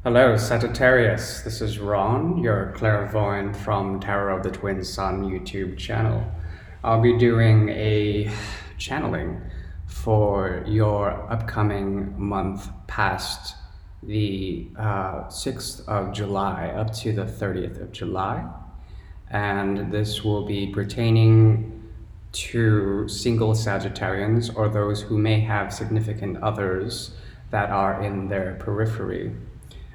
Hello, Sagittarius. This is Ron, your clairvoyant from Tarot of the Twin Sun YouTube channel. I'll be doing a channeling for your upcoming month past the 6th of July up to the 30th of July. And this will be pertaining to single Sagittarians or those who may have significant others that are in their periphery.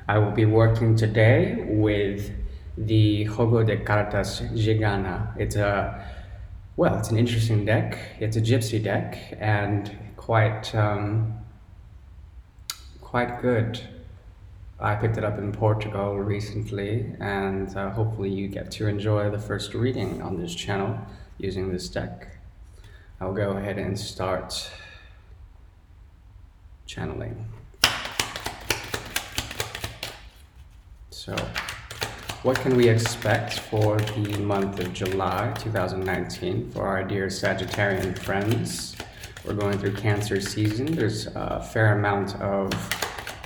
I will be working today with the Juego de Cartas Gigana. It's an interesting deck. It's a gypsy deck and quite good. I picked it up in Portugal recently, and hopefully you get to enjoy the first reading on this channel using this deck. I'll go ahead and start channeling. So, what can we expect for the month of July 2019 for our dear Sagittarian friends? We're going through Cancer season. There's a fair amount of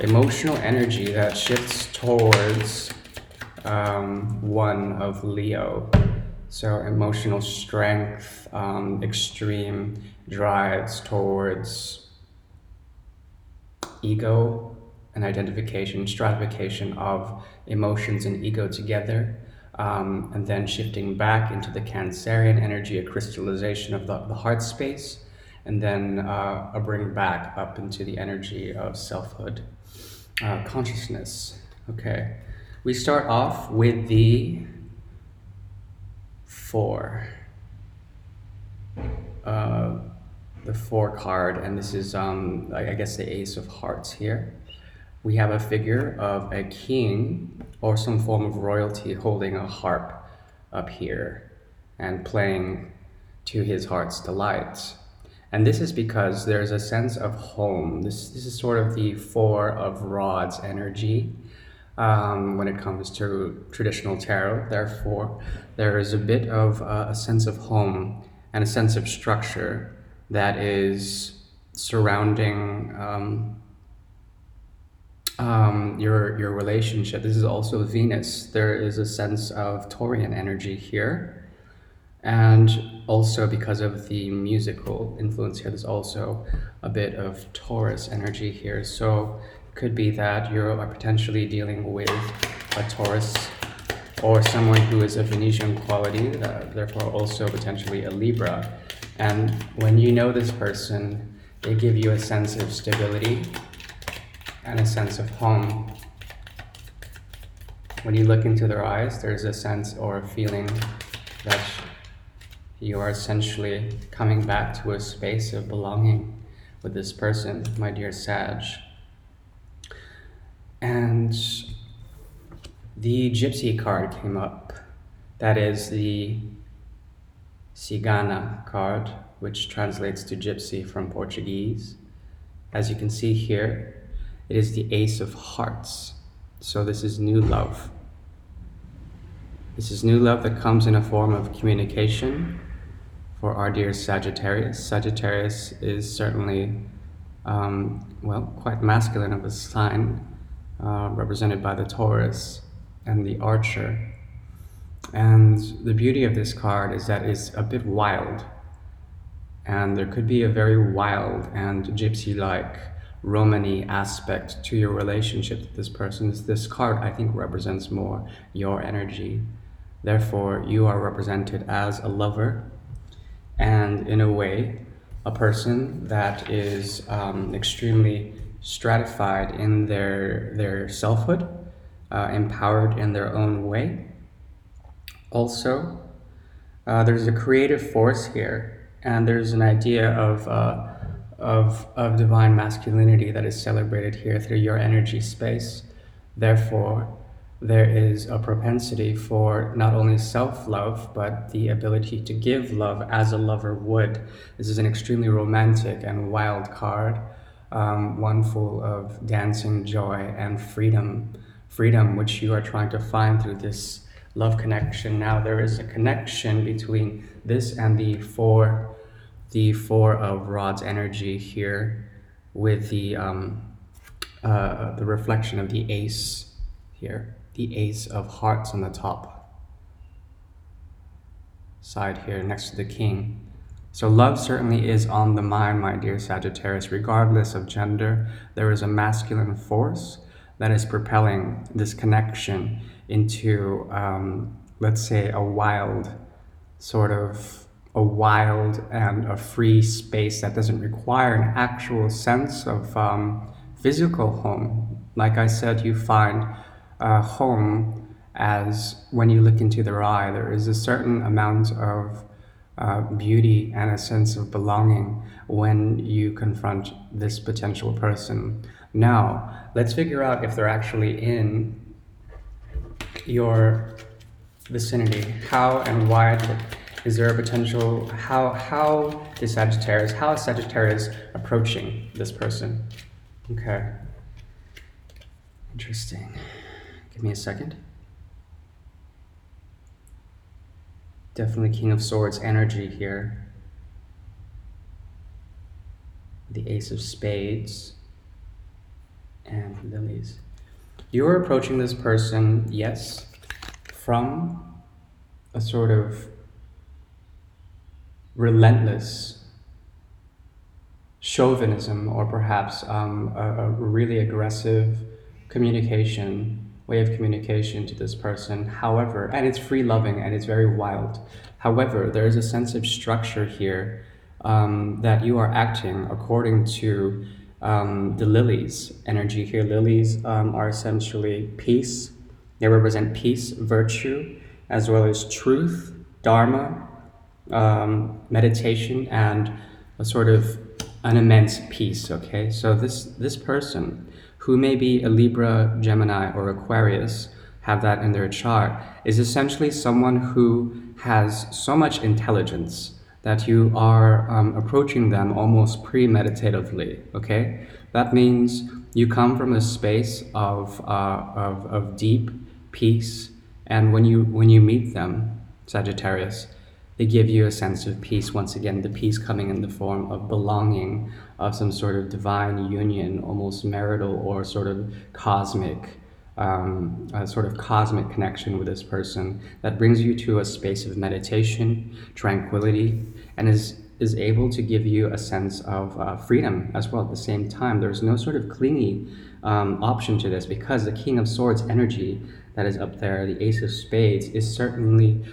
emotional energy that shifts towards one of Leo. So emotional strength, extreme drives towards ego and identification, stratification of emotions and ego together, and then shifting back into the Cancerian energy, a crystallization of the heart space, and then a bring back up into the energy of selfhood, consciousness. Okay, we start off with the 4. The 4 card, and this is I guess the Ace of Hearts here. We have a figure of a king or some form of royalty holding a harp up here and playing to his heart's delight. And this is because there's a sense of home. This is sort of the 4 of Rods energy when it comes to traditional tarot. Therefore, there is a bit of a sense of home and a sense of structure that is surrounding your relationship. This is also Venus. There is a sense of Taurian energy here, and also because of the musical influence here, there's also a bit of Taurus energy here. So it could be that you are potentially dealing with a Taurus or someone who is a Venetian quality, therefore also potentially a Libra. And when you know this person, they give you a sense of stability and a sense of home. When you look into their eyes, there's a sense or a feeling that you are essentially coming back to a space of belonging with this person, my dear Sag. And the Gypsy card came up. That is the Cigana card, which translates to Gypsy from Portuguese. As you can see here, it is the Ace of Hearts. So this is new love. This is new love that comes in a form of communication for our dear Sagittarius. Sagittarius is certainly, quite masculine of a sign, represented by the Taurus and the Archer. And the beauty of this card is that it's a bit wild. And there could be a very wild and gypsy-like Romany aspect to your relationship with this person. This card, I think, represents more your energy. Therefore, you are represented as a lover and, in a way, a person that is extremely stratified in their selfhood, empowered in their own way. Also, there's a creative force here, and there's an idea of divine masculinity that is celebrated here through your energy space. Therefore, there is a propensity for not only self-love, but the ability to give love as a lover would. This is an extremely romantic and wild card, one full of dancing joy and freedom which you are trying to find through this love connection. Now, there is a connection between this and the 4 of Rods energy here, with the reflection of the Ace here. The Ace of Hearts on the top side here next to the King. So love certainly is on the mind, my dear Sagittarius. Regardless of gender, there is a masculine force that is propelling this connection into, let's say, a wild and a free space that doesn't require an actual sense of physical home. Like I said, you find home as when you look into their eye, there is a certain amount of beauty and a sense of belonging when you confront this potential person. Now, let's figure out if they're actually in your vicinity. How and why is there a potential? How is Sagittarius approaching this person? Okay, interesting. Give me a second. Definitely King of Swords energy here. The Ace of Spades and Lilies. You're approaching this person, yes, from a sort of relentless chauvinism, or perhaps a really aggressive way of communication to this person. However, and it's free loving and it's very wild. However, there is a sense of structure here that you are acting according to the lilies energy here. Lilies are essentially peace. They represent peace, virtue, as well as truth, dharma, meditation, and a sort of an immense peace. Okay, so this person, who may be a Libra, Gemini, or Aquarius, have that in their chart, is essentially someone who has so much intelligence that you are approaching them almost premeditatively. Okay, that means you come from a space of deep peace, and when you meet them, Sagittarius, they give you a sense of peace. Once again, the peace coming in the form of belonging, of some sort of divine union, almost marital or sort of cosmic connection with this person that brings you to a space of meditation, tranquility, and is able to give you a sense of freedom as well at the same time. There's no sort of clingy option to this, because the King of Swords energy that is up there, the Ace of Spades, is certainly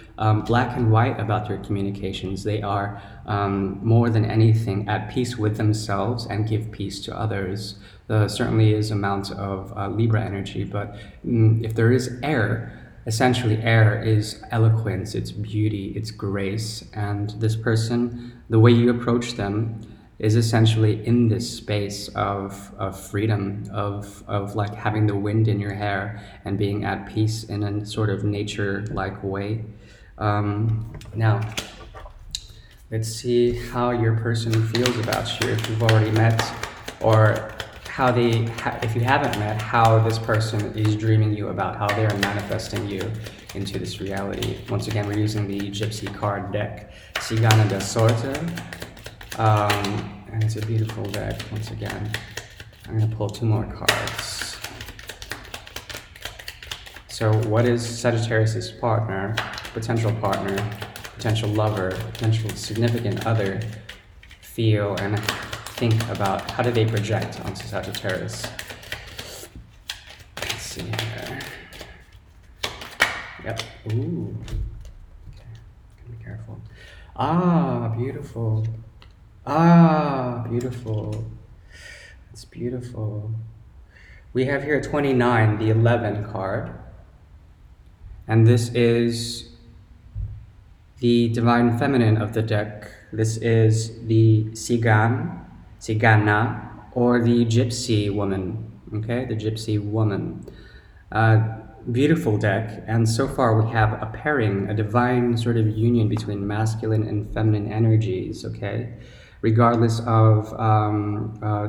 black and white about their communications. They are more than anything at peace with themselves and give peace to others. There certainly is amounts of Libra energy, but if there is air, essentially air is eloquence, it's beauty, it's grace, and this person, the way you approach them, is essentially in this space of freedom, of like having the wind in your hair and being at peace in a sort of nature-like way. Now, let's see how your person feels about you if you've already met, or if you haven't met, how this person is dreaming you about, how they are manifesting you into this reality. Once again, we're using the Gypsy card deck, Cigana da Sorte. And it's a beautiful deck. Once again, I'm going to pull 2 more cards. So what is Sagittarius's partner, potential lover, potential significant other feel and think about? How do they project onto Sagittarius? Let's see here. Yep. Ooh. Okay. Be careful. Ah, beautiful. Ah, beautiful. That's beautiful. We have here 29, the 11 card. And this is the Divine Feminine of the deck. This is the Cigana, or the Gypsy woman. Okay, the Gypsy woman. Beautiful deck, and so far we have a pairing, a divine sort of union between masculine and feminine energies. Okay, regardless of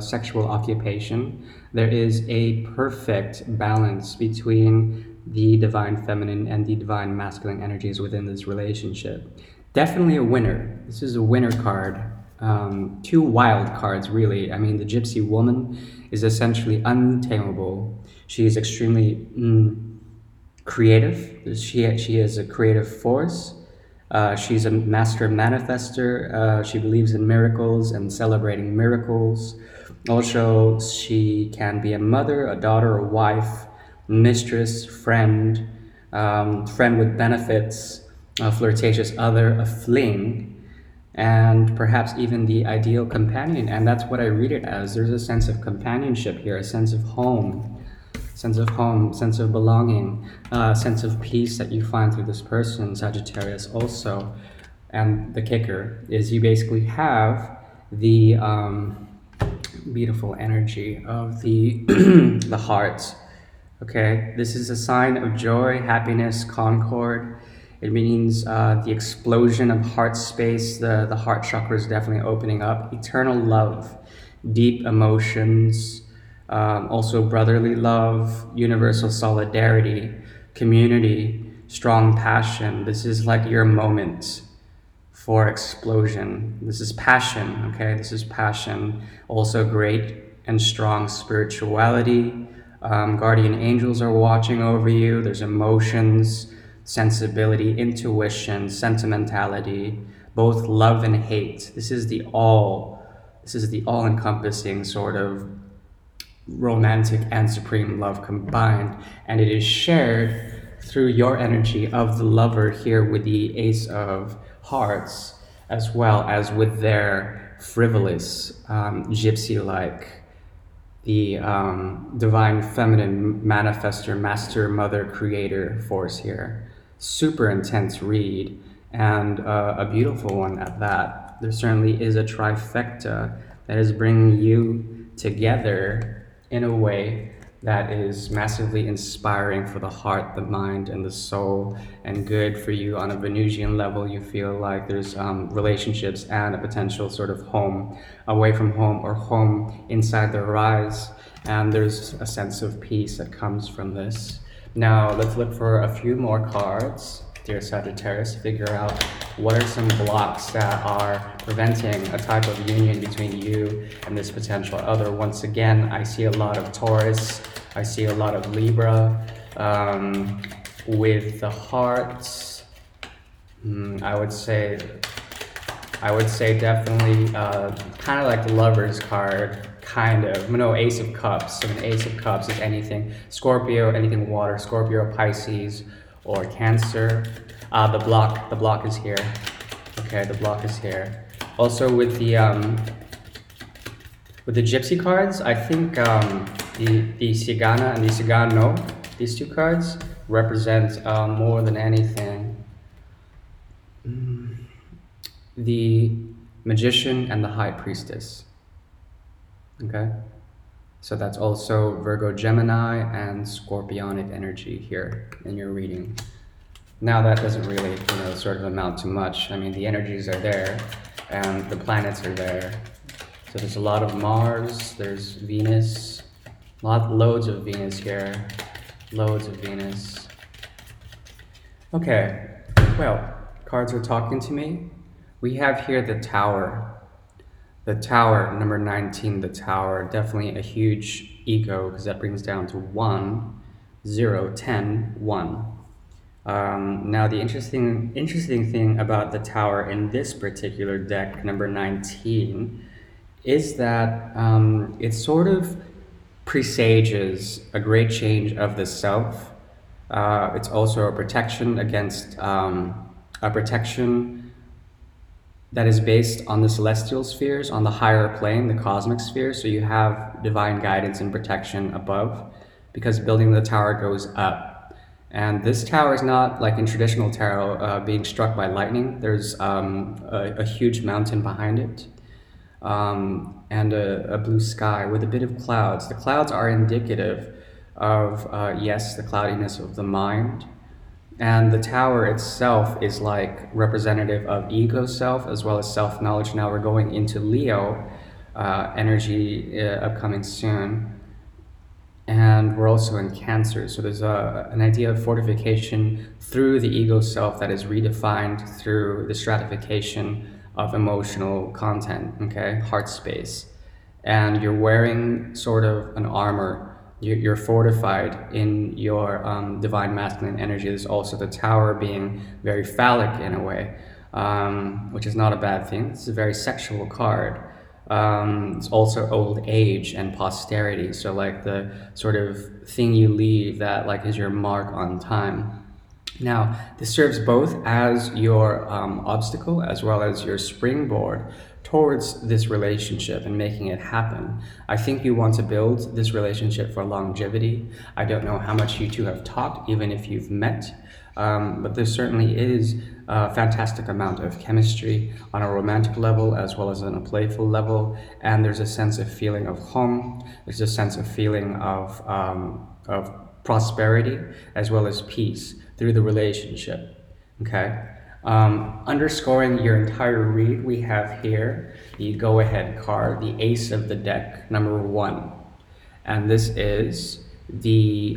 sexual occupation, there is a perfect balance between the divine feminine and the divine masculine energies within this relationship. Definitely a winner. This is a winner card. 2 wild cards, really. I mean, the Gypsy woman is essentially untamable. She is extremely creative. She is a creative force. She's a master manifester. She believes in miracles and celebrating miracles. Also, she can be a mother, a daughter, a wife, mistress, friend, friend with benefits, a flirtatious other, a fling, and perhaps even the ideal companion. And that's what I read it as. There's a sense of companionship here, a sense of home, sense of belonging, sense of peace that you find through this person, Sagittarius, also. And the kicker is you basically have the beautiful energy of the the heart. Okay, this is a sign of joy, happiness, concord. It means the explosion of heart space. The heart chakra is definitely opening up. Eternal love, deep emotions, also brotherly love, universal solidarity, community, strong passion. This is like your moment for explosion. This is passion, okay? This is passion. Also great and strong spirituality. Guardian angels are watching over you. There's emotions, sensibility, intuition, sentimentality, both love and hate. This is the all-encompassing sort of romantic and supreme love combined, and it is shared through your energy of the lover here with the Ace of Hearts, as well as with their frivolous, gypsy-like, the divine feminine manifester, master, mother, creator force here. Super intense read, and a beautiful one at that. There certainly is a trifecta that is bringing you together in a way that is massively inspiring for the heart, the mind, and the soul, and good for you on a Venusian level. You feel like there's relationships and a potential sort of home, away from home, or home inside their eyes, and there's a sense of peace that comes from this. Now, let's look for a few more cards, dear Sagittarius, to figure out what are some blocks that are preventing a type of union between you and this potential other. Once again, I see a lot of Taurus, I see a lot of Libra. With the hearts, I would say definitely kind of like the Lover's card, kind of. No, Ace of Cups. So an Ace of Cups is anything Scorpio, anything water, Scorpio, Pisces, or Cancer. The block is here. Okay, the block is here. Also with the Gypsy cards, I think the Cigana and the Cigano, these two cards, represent more than anything the Magician and the High Priestess. Okay? So that's also Virgo, Gemini, and Scorpionic energy here in your reading. Now that doesn't really, sort of amount to much. I mean, the energies are there, and the planets are there. So there's a lot of Mars, there's Venus, loads of Venus here, loads of Venus. Okay, well, cards are talking to me. We have here the Tower. The Tower, number 19, the Tower, definitely a huge ego, because that brings down to 1, 0, 10, 1. Now the interesting thing about the Tower in this particular deck, number 19, is that it sort of presages a great change of the self. It's also a protection against a protection that is based on the celestial spheres, on the higher plane, the cosmic sphere. So you have divine guidance and protection above, because building the tower goes up. And this tower is not like in traditional tarot being struck by lightning. There's a huge mountain behind it, and a blue sky with a bit of clouds. The clouds are indicative of, yes, the cloudiness of the mind. And the tower itself is like representative of ego self as well as self-knowledge. Now we're going into Leo energy upcoming soon. And we're also in Cancer. So there's an idea of fortification through the ego self that is redefined through the stratification of emotional content, okay, heart space. And you're wearing sort of an armor you're fortified in your divine masculine energy. There's also the Tower being very phallic in a way, which is not a bad thing. It's a very sexual card. It's also old age and posterity. So like the sort of thing you leave that like is your mark on time. Now, this serves both as your obstacle as well as your springboard towards this relationship and making it happen. I think you want to build this relationship for longevity. I don't know how much you two have talked, even if you've met, but there certainly is a fantastic amount of chemistry on a romantic level as well as on a playful level, and there's a sense of feeling of home. There's a sense of feeling of prosperity as well as peace through the relationship. Okay. Underscoring your entire read, we have here the go-ahead card, the ace of the deck, number 1, and this is the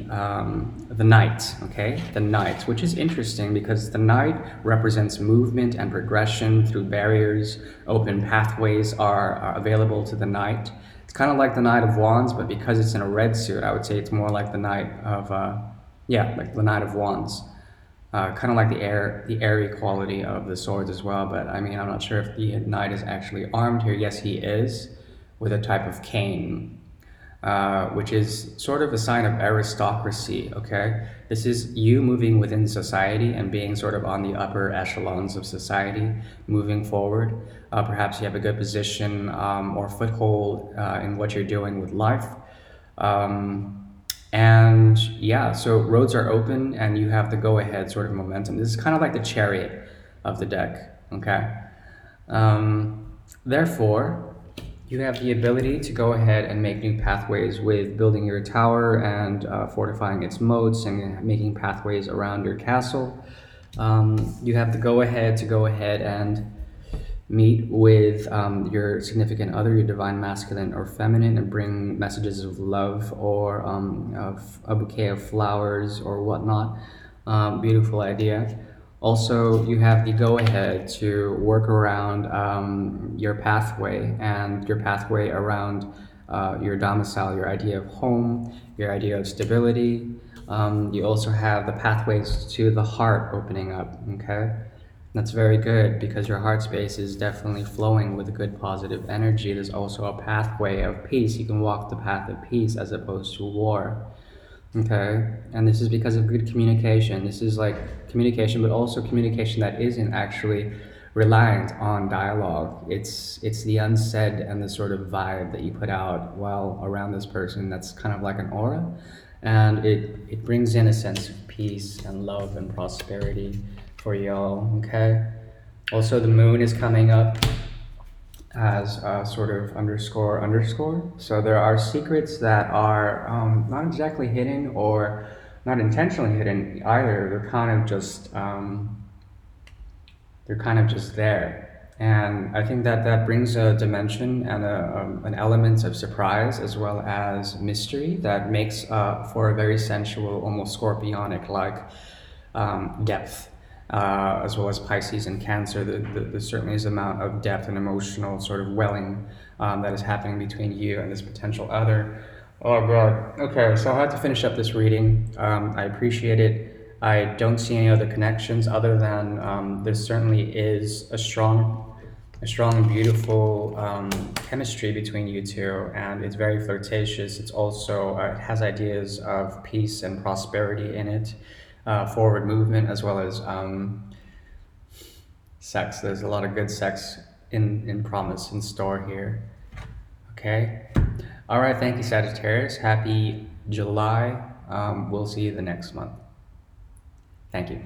knight. Okay, the knight, which is interesting because the knight represents movement and progression through barriers. Open pathways are available to the knight. It's kind of like the Knight of Wands, but because it's in a red suit, I would say it's more like the Knight of, yeah, like the Knight of Wands. Kind of like the airy quality of the swords as well. But I mean, I'm not sure if the knight is actually armed here. Yes, he is, with a type of cane, which is sort of a sign of aristocracy. Okay, this is you moving within society and being sort of on the upper echelons of society, moving forward. Perhaps you have a good position or foothold in what you're doing with life. And yeah, so roads are open and you have the go ahead sort of momentum. This is kind of like the chariot of the deck, okay? Therefore, you have the ability to go ahead and make new pathways with building your tower and fortifying its moats and making pathways around your castle. You have the go ahead to go ahead and meet with your significant other, your divine masculine or feminine, and bring messages of love or of a bouquet of flowers or whatnot. Beautiful idea. Also, you have the go-ahead to work around your pathway and your pathway around your domicile, your idea of home, your idea of stability. You also have the pathways to the heart opening up, okay? That's very good because your heart space is definitely flowing with a good positive energy. There's also a pathway of peace. You can walk the path of peace as opposed to war. Okay, and this is because of good communication. This is like communication, but also communication that isn't actually reliant on dialogue. It's the unsaid and the sort of vibe that you put out while around this person. That's kind of like an aura, and it brings in a sense of peace and love and prosperity for y'all. Okay. Also, the moon is coming up as a sort of underscore underscore. So there are secrets that are not exactly hidden or not intentionally hidden either. They're kind of just there. And I think that that brings a dimension and an element of surprise as well as mystery that makes for a very sensual, almost scorpionic like depth. As well as Pisces and Cancer, there certainly is an amount of depth and emotional sort of welling that is happening between you and this potential other. Oh God. Okay, so I had to finish up this reading. I appreciate it. I don't see any other connections other than there certainly is a strong and beautiful chemistry between you two, and it's very flirtatious. It's also it has ideas of peace and prosperity in it, forward movement as well as sex. There's a lot of good sex in promise in store here. Okay. All right. Thank you, Sagittarius. Happy July. We'll see you the next month. Thank you.